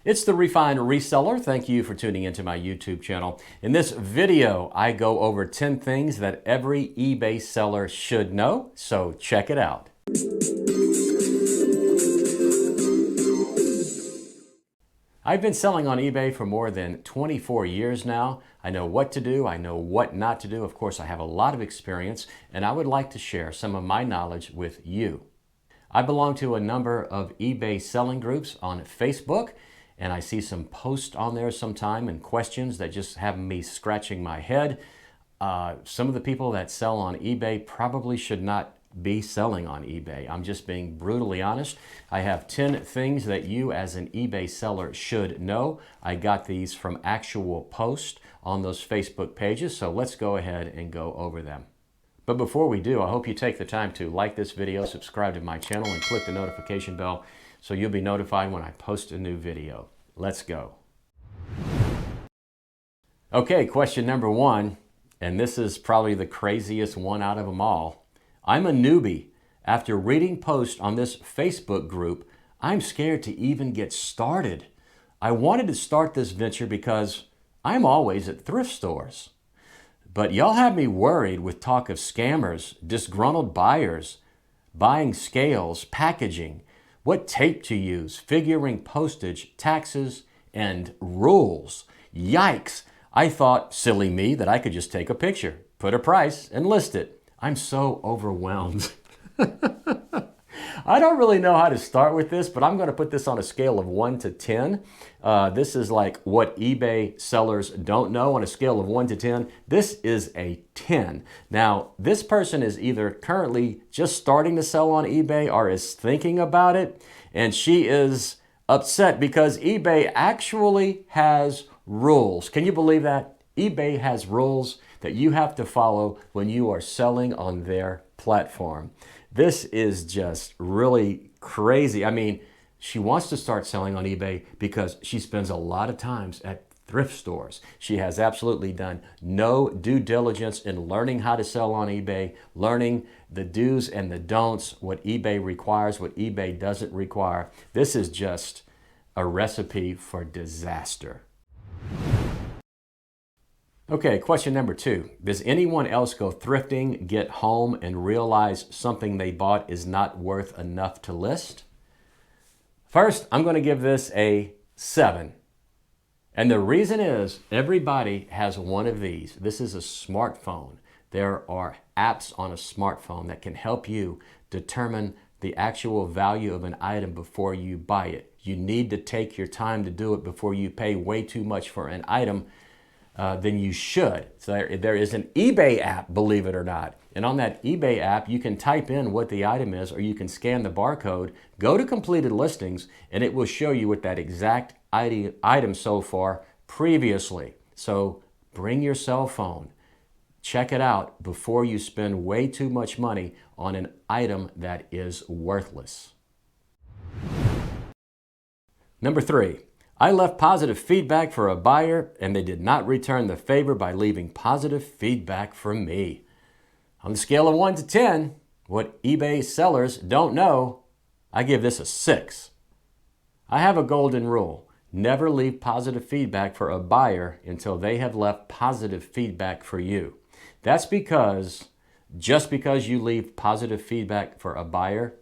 It's the Refined Reseller. Thank you for tuning into my YouTube channel. In this video, I go over 10 things that every eBay seller should know, so check it out. I've been selling on eBay for more than 24 years now. I know what to do, I know what not to do. Of course, I have a lot of experience, and I would like to share some of my knowledge with you. I belong to a number of eBay selling groups on Facebook, and I see some posts on there sometime and questions that just have me scratching my head. Some of the people that sell on eBay probably should not be selling on eBay. I'm just being brutally honest. I have 10 things that you as an eBay seller should know. I got these from actual posts on those Facebook pages, so let's go ahead and go over them. But before we do, I hope you take the time to like this video, subscribe to my channel, and click the notification bell so you'll be notified when I post a new video. Let's go. Okay, question number one, and this is probably the craziest one out of them all. I'm a newbie. After reading posts on this Facebook group, I'm scared to even get started. I wanted to start this venture because I'm always at thrift stores. But y'all have me worried with talk of scammers, disgruntled buyers, buying scales, packaging, what tape to use, figuring postage, taxes, and rules. Yikes! I thought, silly me, that I could just take a picture, put a price, and list it. I'm so overwhelmed. I don't really know how to start with this, but I'm going to put this on a scale of 1 to 10. This is like what eBay sellers don't know on a scale of 1 to 10. This is a 10. Now, this person is either currently just starting to sell on eBay or is thinking about it, and she is upset because eBay actually has rules. Can you believe that? eBay has rules that you have to follow when you are selling on their platform. This is just really crazy. I mean, she wants to start selling on eBay because she spends a lot of times at thrift stores. She has absolutely done no due diligence in learning how to sell on eBay, learning the do's and the don'ts, what eBay requires, what eBay doesn't require. This is just a recipe for disaster. Okay, question number 2. Does anyone else go thrifting, get home, and realize something they bought is not worth enough to list? First, I'm going to give this a 7. And the reason is everybody has one of these. This is a smartphone. There are apps on a smartphone that can help you determine the actual value of an item before you buy it. You need to take your time to do it before you pay way too much for an item than you should. So there is an eBay app, believe it or not. And on that eBay app, you can type in what the item is, or you can scan the barcode, go to completed listings, and it will show you what that exact item sold for previously. So bring your cell phone, check it out before you spend way too much money on an item that is worthless. Number 3. I left positive feedback for a buyer and they did not return the favor by leaving positive feedback for me. On the scale of 1 to 10, what eBay sellers don't know, I give this a 6. I have a golden rule. Never leave positive feedback for a buyer until they have left positive feedback for you. That's because just because you leave positive feedback for a buyer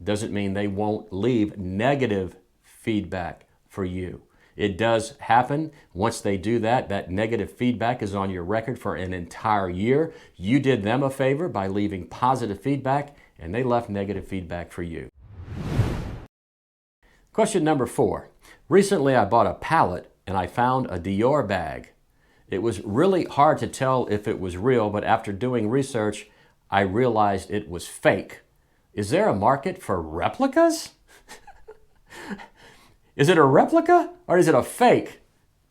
doesn't mean they won't leave negative feedback for you. It does happen. Once they do that, that negative feedback is on your record for an entire year. You did them a favor by leaving positive feedback, and they left negative feedback for you. Question number 4. Recently, I bought a pallet, and I found a Dior bag. It was really hard to tell if it was real, but after doing research, I realized it was fake. Is there a market for replicas? Is it a replica or is it a fake?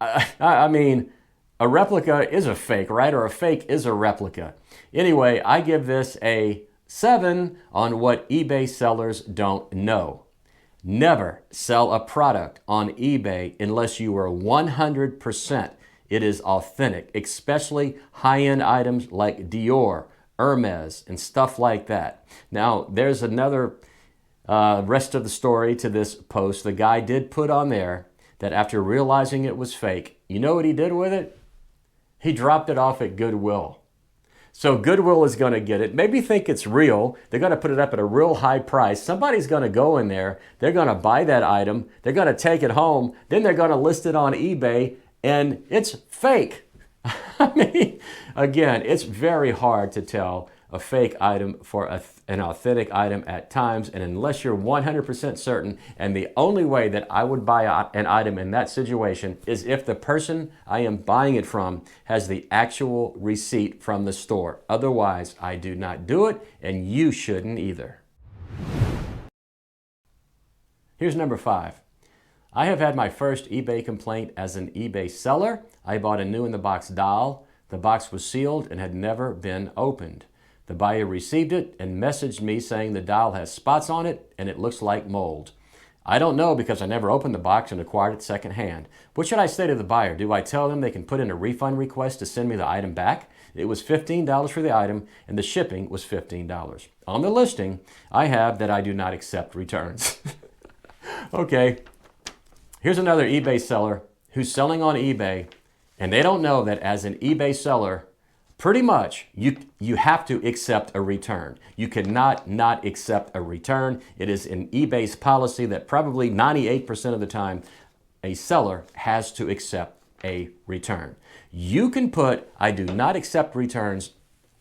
I mean, a replica is a fake, right? Or a fake is a replica. Anyway, I give this a 7 on what eBay sellers don't know. Never sell a product on eBay unless you are 100% it is authentic, especially high-end items like Dior, Hermes, and stuff like that. Now, there's another rest of the story to this post. The guy did put on there that after realizing it was fake, you know what he did with it? He dropped it off at Goodwill. So Goodwill is going to get it. Maybe think it's real. They're going to put it up at a real high price. Somebody's going to go in there. They're going to buy that item. They're going to take it home. Then they're going to list it on eBay, and it's fake. I mean, again, it's very hard to tell a fake item for an authentic item at times, and unless you're 100% certain, and the only way that I would buy an item in that situation is if the person I am buying it from has the actual receipt from the store. Otherwise, I do not do it, and you shouldn't either. Here's number 5. I have had my first eBay complaint as an eBay seller. I bought a new-in-the-box doll. The box was sealed and had never been opened. The buyer received it and messaged me saying the doll has spots on it and it looks like mold. I don't know because I never opened the box and acquired it secondhand. What should I say to the buyer? Do I tell them they can put in a refund request to send me the item back? It was $15 for the item and the shipping was $15. On the listing, I have that I do not accept returns. Okay, here's another eBay seller who's selling on eBay, and they don't know that as an eBay seller, pretty much you have to accept a return. You cannot not accept a return. It is in eBay's policy that probably 98% of the time a seller has to accept a return. You can put I do not accept returns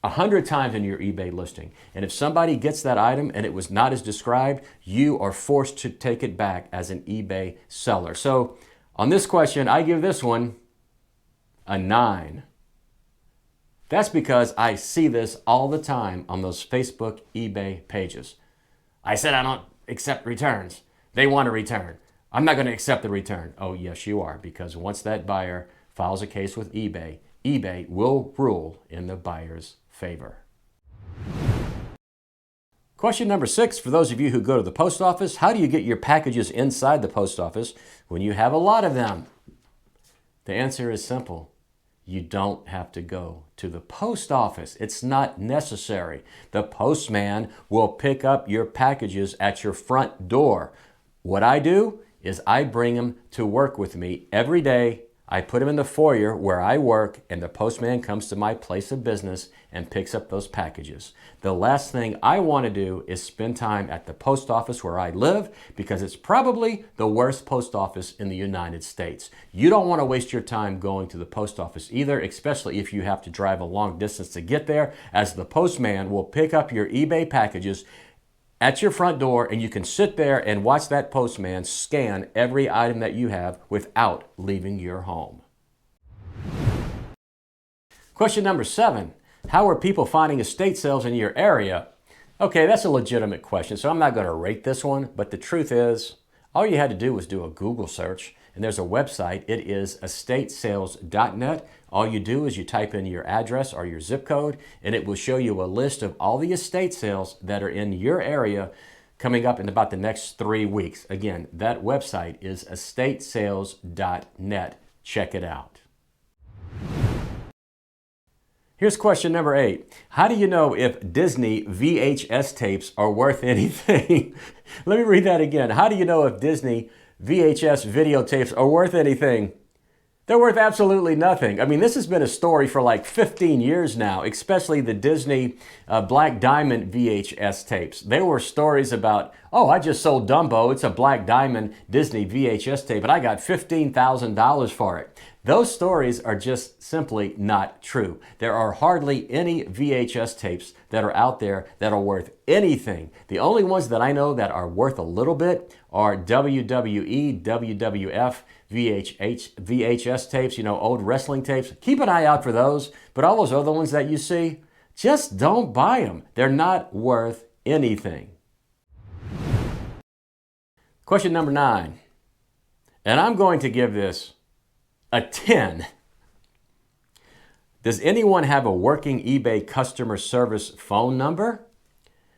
100 times in your eBay listing. And if somebody gets that item and it was not as described, you are forced to take it back as an eBay seller. So on this question, I give this one a 9. That's because I see this all the time on those Facebook eBay pages. I said I don't accept returns. They want a return. I'm not going to accept the return. Oh, yes, you are, because once that buyer files a case with eBay, eBay will rule in the buyer's favor. Question number 6, for those of you who go to the post office, how do you get your packages inside the post office when you have a lot of them? The answer is simple. You don't have to go to the post office. It's not necessary. The postman will pick up your packages at your front door. What I do is I bring them to work with me every day. I put them in the foyer where I work, and the postman comes to my place of business and picks up those packages. The last thing I want to do is spend time at the post office where I live, because it's probably the worst post office in the United States. You don't want to waste your time going to the post office either, especially if you have to drive a long distance to get there, as the postman will pick up your eBay packages at your front door, and you can sit there and watch that postman scan every item that you have without leaving your home. Question number 7. How are people finding estate sales in your area? Okay, that's a legitimate question, so I'm not going to rate this one, but the truth is, all you had to do was do a Google search, and there's a website. It is estatesales.net. All you do is you type in your address or your zip code, and it will show you a list of all the estate sales that are in your area coming up in about the next 3 weeks. Again, that website is estatesales.net. Check it out. Here's question number 8. How do you know if Disney VHS tapes are worth anything? Let me read that again. How do you know if Disney VHS videotapes are worth anything? They're worth absolutely nothing. I mean, this has been a story for like 15 years now, especially the Disney Black Diamond VHS tapes. There were stories about, oh, I just sold Dumbo. It's a Black Diamond Disney VHS tape, and I got $15,000 for it. Those stories are just simply not true. There are hardly any VHS tapes that are out there that are worth anything. The only ones that I know that are worth a little bit are WWE, WWF, VHS tapes, old wrestling tapes. Keep an eye out for those, but all those other ones that you see, just don't buy them. They're not worth anything. Question number 9, and I'm going to give this a 10. Does anyone have a working eBay customer service phone number?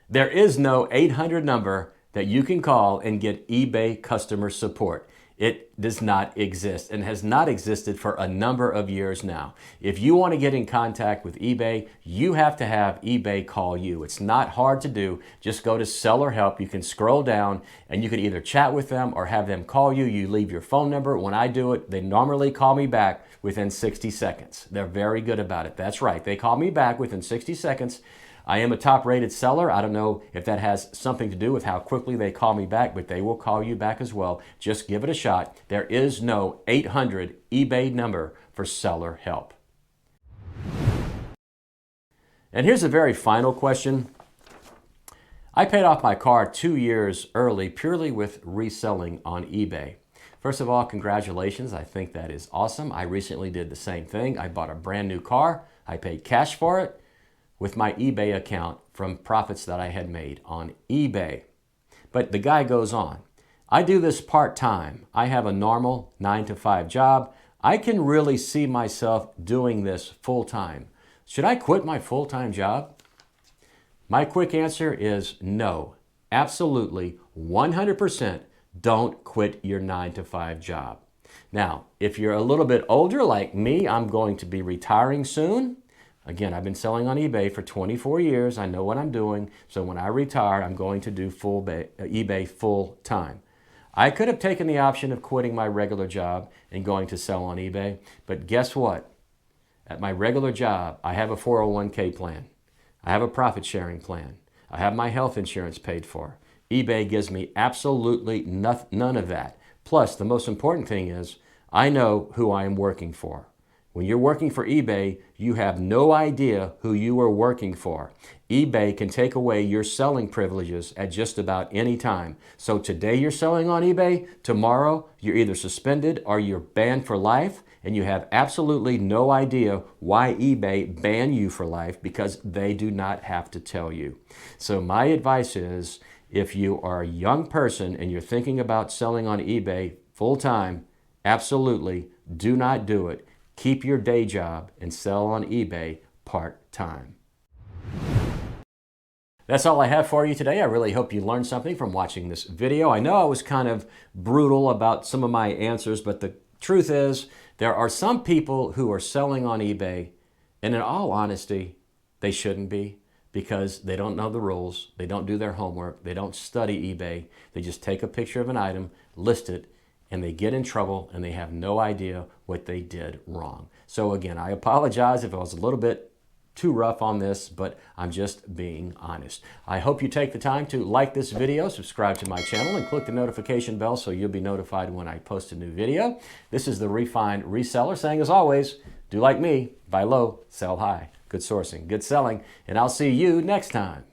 There is no 800 number that you can call and get eBay customer support. It does not exist and has not existed for a number of years now. If you want to get in contact with eBay, you have to have eBay call you. It's not hard to do. Just go to Seller Help. You can scroll down and you can either chat with them or have them call you. You leave your phone number. When I do it, they normally call me back within 60 seconds. They're very good about it. That's right. They call me back within 60 seconds. I am a top-rated seller. I don't know if that has something to do with how quickly they call me back, but they will call you back as well. Just give it a shot. There is no 800 eBay number for Seller Help. And here's a very final question. I paid off my car 2 years early purely with reselling on eBay. First of all, congratulations. I think that is awesome. I recently did the same thing. I bought a brand new car. I paid cash for it with my eBay account from profits that I had made on eBay. But the guy goes on. I do this part-time. I have a normal 9-to-5 job. I can really see myself doing this full-time. Should I quit my full-time job? My quick answer is no. Absolutely, 100% don't quit your 9-to-5 job. Now, if you're a little bit older like me, I'm going to be retiring soon. Again, I've been selling on eBay for 24 years. I know what I'm doing. So when I retire, I'm going to do eBay full time. I could have taken the option of quitting my regular job and going to sell on eBay. But guess what? At my regular job, I have a 401k plan. I have a profit sharing plan. I have my health insurance paid for. eBay gives me absolutely none of that. Plus, the most important thing is I know who I am working for. When you're working for eBay, you have no idea who you are working for. eBay can take away your selling privileges at just about any time. So today you're selling on eBay, tomorrow you're either suspended or you're banned for life, and you have absolutely no idea why eBay banned you for life because they do not have to tell you. So my advice is, if you are a young person and you're thinking about selling on eBay full time, absolutely do not do it. Keep your day job and sell on eBay part-time. That's all I have for you today. I really hope you learned something from watching this video. I know I was kind of brutal about some of my answers, but the truth is there are some people who are selling on eBay, and in all honesty, they shouldn't be because they don't know the rules, they don't do their homework, they don't study eBay. They just take a picture of an item, list it, and they get in trouble and they have no idea what they did wrong. So again, I apologize if I was a little bit too rough on this, but I'm just being honest. I hope you take the time to like this video, subscribe to my channel, and click the notification bell so you'll be notified when I post a new video. This is the Refined Reseller saying, as always, do like me, buy low, sell high. Good sourcing, good selling, and I'll see you next time.